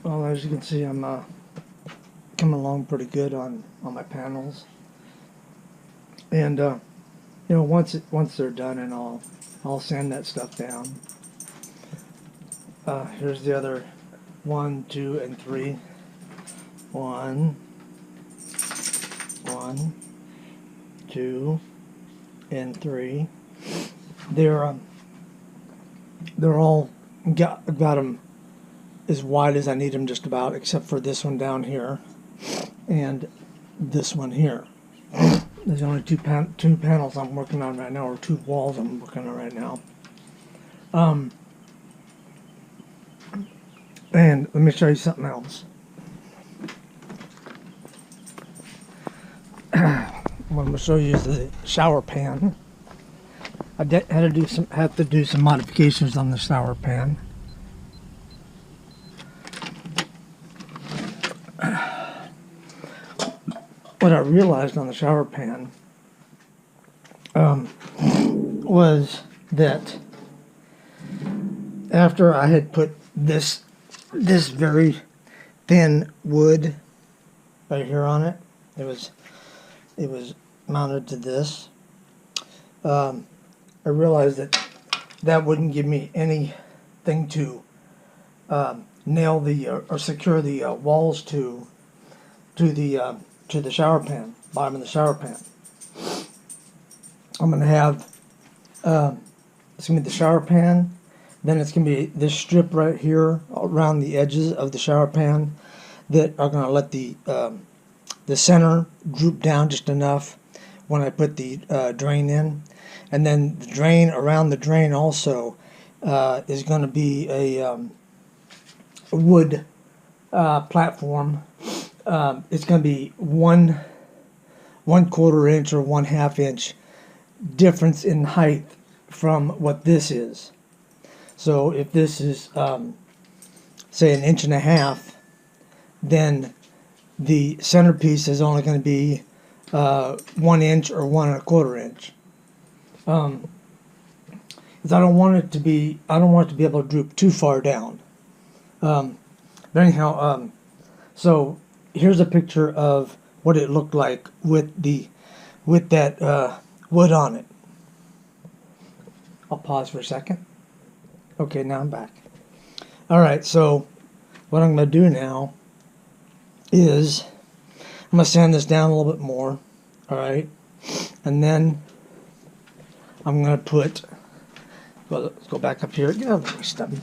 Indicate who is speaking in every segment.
Speaker 1: Well, as you can see, I'm coming along pretty good on my panels, and you know, once they're done, and I'll sand that stuff down. Here's the other 1, 2, and 3. 1, 2, and 3. They're all got them as wide as I need them, just about, except for this one down here and this one here. There's only two panels I'm working on right now, or 2 walls I'm working on right now. And let me show you something else. What I'm going to show you is the shower pan. I had to do some modifications on the shower pan. What I realized on the shower pan was that after I had put this very thin wood right here on it, it was mounted to this. I realized that wouldn't give me anything to nail the or secure the walls to the shower pan, bottom of the shower pan. I'm going to have it's going to be the shower pan, then it's going to be this strip right here around the edges of the shower pan that are going to let the center droop down just enough when I put the drain in. And then the drain, around the drain also is going to be a wood platform. It's going to be 1/4 inch or 1/2 inch difference in height from what this is. So if this is say 1.5 inches, then the centerpiece is only going to be 1 inch or 1/4 inch. Because I don't want it to be able to droop too far down. But anyhow, so here's a picture of what it looked like with that wood on it. I'll pause for a second. Okay, now I'm back. All right, so what I'm going to do now is I'm going to sand this down a little bit more. All right, and then I'm going to put. Well, let's go back up here. Get out of my stubby.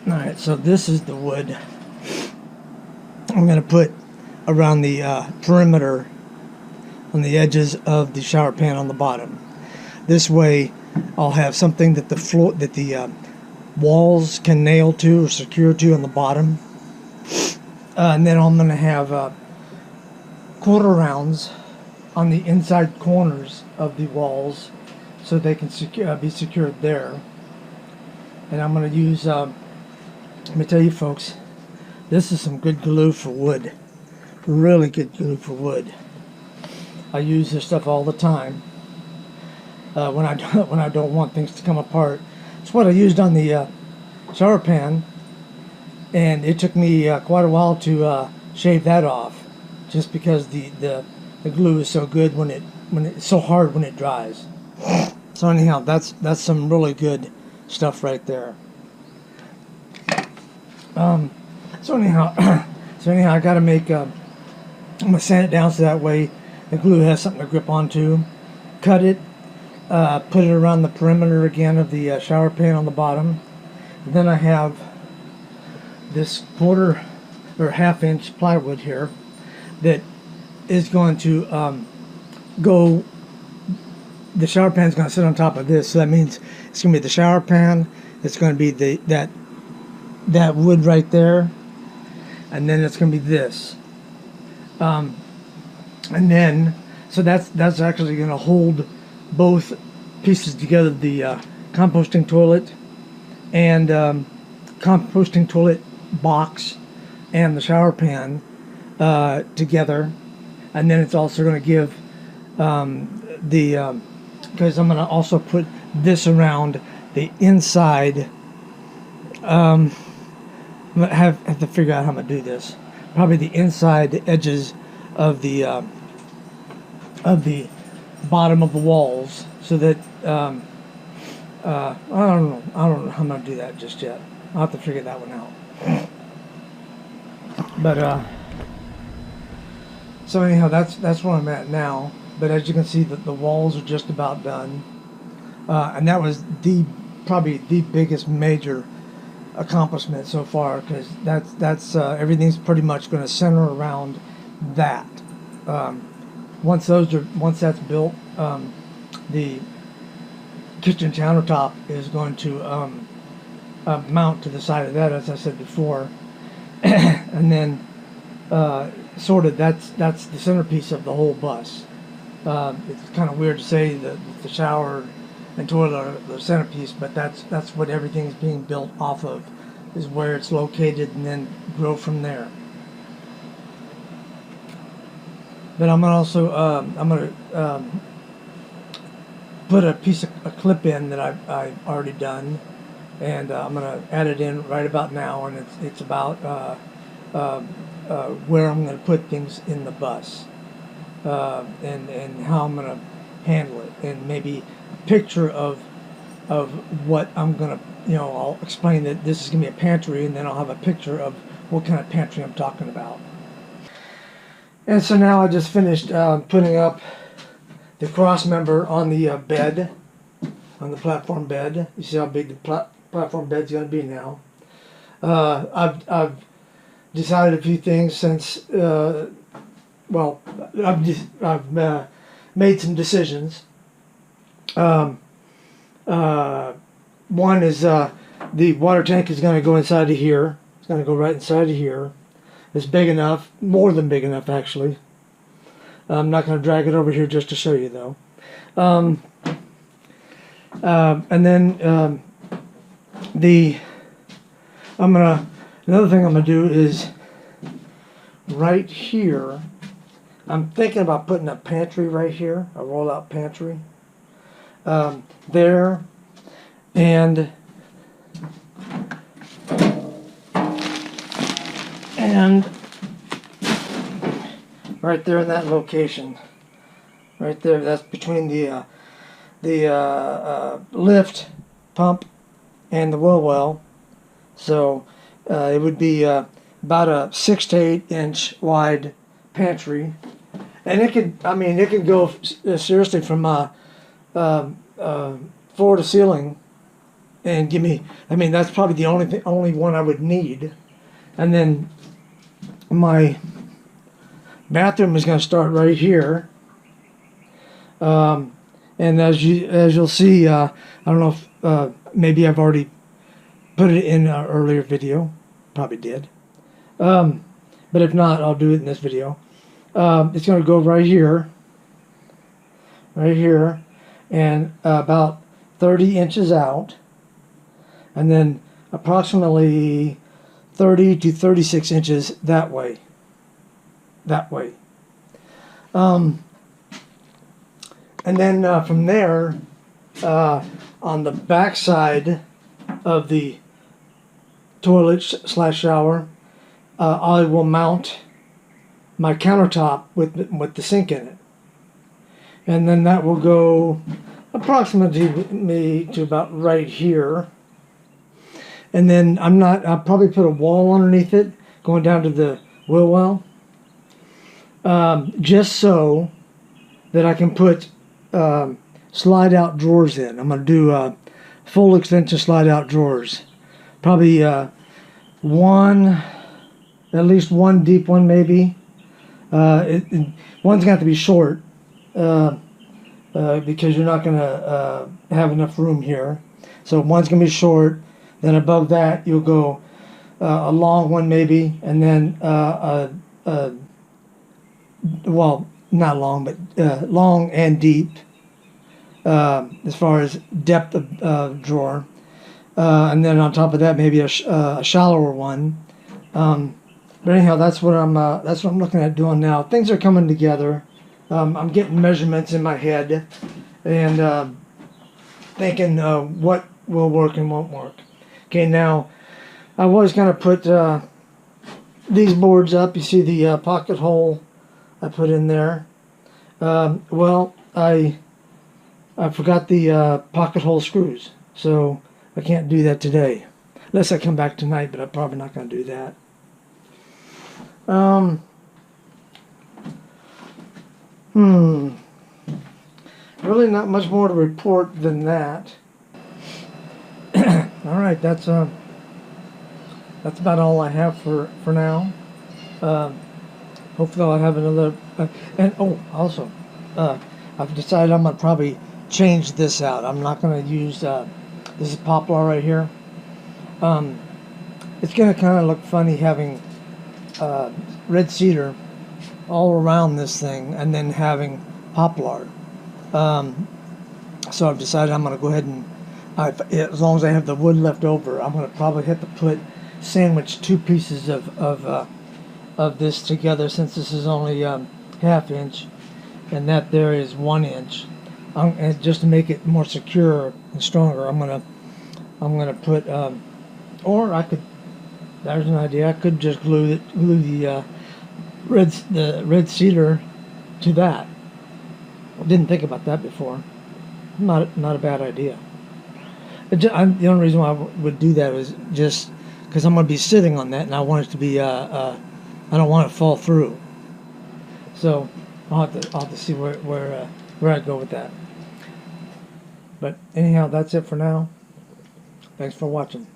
Speaker 1: Alright, so this is the wood I'm going to put around the perimeter on the edges of the shower pan on the bottom. This way I'll have something that the walls can nail to or secure to on the bottom. And then I'm going to have quarter rounds on the inside corners of the walls so they can be secured there. And I'm going to use let me tell you folks, this is some good glue for wood. Really good glue for wood. I use this stuff all the time when I don't want things to come apart. It's what I used on the shower pan, and it took me quite a while to shave that off, just because the glue is so good when it's so hard when it dries. So anyhow, that's some really good stuff right there. So anyhow, I got to make. I'm gonna sand it down so that way the glue has something to grip onto. Cut it, put it around the perimeter again of the shower pan on the bottom. And then I have this 1/4 or 1/2 inch plywood here that is going to go. The shower pan is going to sit on top of this, so that means it's going to be the shower pan. It's going to be that wood right there, and then it's going to be this, and then so that's actually going to hold both pieces together, the composting toilet and composting toilet box and the shower pan together, and then it's also going to give because I'm going to also put this around the inside. I'm going to have to figure out how I'm going to do this. Probably the inside edges of the bottom of the walls, so that I don't know how I'm going to do that just yet. I'll have to figure that one out. But so anyhow, that's where I'm at now. But as you can see, the walls are just about done, and that was probably the biggest major accomplishment so far, because that's everything's pretty much going to center around that. Once that's built, the kitchen countertop is going to mount to the side of that, as I said before, and then sort of that's the centerpiece of the whole bus. It's kind of weird to say that the shower and toilet are the centerpiece, but that's what everything's being built off of, is where it's located, and then grow from there. But I'm gonna put a clip in that I've already done, and I'm gonna add it in right about now, and it's about where I'm gonna put things in the bus, and how I'm gonna handle it, and maybe a picture of what I'm gonna, I'll explain that this is gonna be a pantry, and then I'll have a picture of what kind of pantry I'm talking about. And so now I just finished putting up the cross member on the bed, on the platform bed. You see how big the platform bed's going to be now. I've decided a few things since. Well, I've made some decisions. One is the water tank is going to go inside of here. It's going to go right inside of here. It's big enough, more than big enough actually. I'm not going to drag it over here just to show you though. And then another thing I'm going to do is right here, I'm thinking about putting a pantry right here, a roll-out pantry. There, and right there in that location, right there, that's between the lift pump and the well. So it would be about a 6 to 8 inch wide pantry, and it could go seriously from floor to ceiling, and give me. That's probably the only one I would need, and then my bathroom is going to start right here, and as you'll see, I don't know if maybe I've already put it in an earlier video, probably did, but if not, I'll do it in this video. It's going to go right here, and about 30 inches out, and then approximately 30 to 36 inches that way. And then from there, on the back side of the toilet / shower, I will mount my countertop with the sink in it, and then that will go approximately to about right here. And then I'll probably put a wall underneath it going down to the wheel well, just so that I can put slide out drawers in. I'm going to do full extension slide out drawers, probably at least one deep one maybe. One's going to have to be short because you're not going to have enough room here. So one's going to be short. Then above that, you'll go a long one maybe, and then well, not long, but long and deep as far as depth of drawer. And then on top of that, maybe a shallower one, But anyhow, that's what I'm looking at doing now. Things are coming together. I'm getting measurements in my head, and thinking what will work and won't work. Okay, now I was going to put these boards up. You see the pocket hole I put in there. Well, I forgot the pocket hole screws, so I can't do that today. Unless I come back tonight, but I'm probably not going to do that. Really not much more to report than that. All right, that's about all I have for now. Hopefully I'll have another. Also, I've decided I'm gonna probably change this out. I'm not gonna use this is poplar right here. It's gonna kind of look funny having red cedar all around this thing and then having poplar. So I've decided I'm going to go ahead and, as long as I have the wood left over, I'm going to probably have to sandwich two pieces of this together, since this is only ½ inch and that there is 1 inch. And just to make it more secure and stronger, I'm gonna put, or I could. There's an idea. I could just glue the red cedar to that. I didn't think about that before. Not a bad idea. The only reason why I would do that is just because I'm going to be sitting on that, and I want it to be. I don't want it to fall through. So I'll have to see where I go with that. But anyhow, that's it for now. Thanks for watching.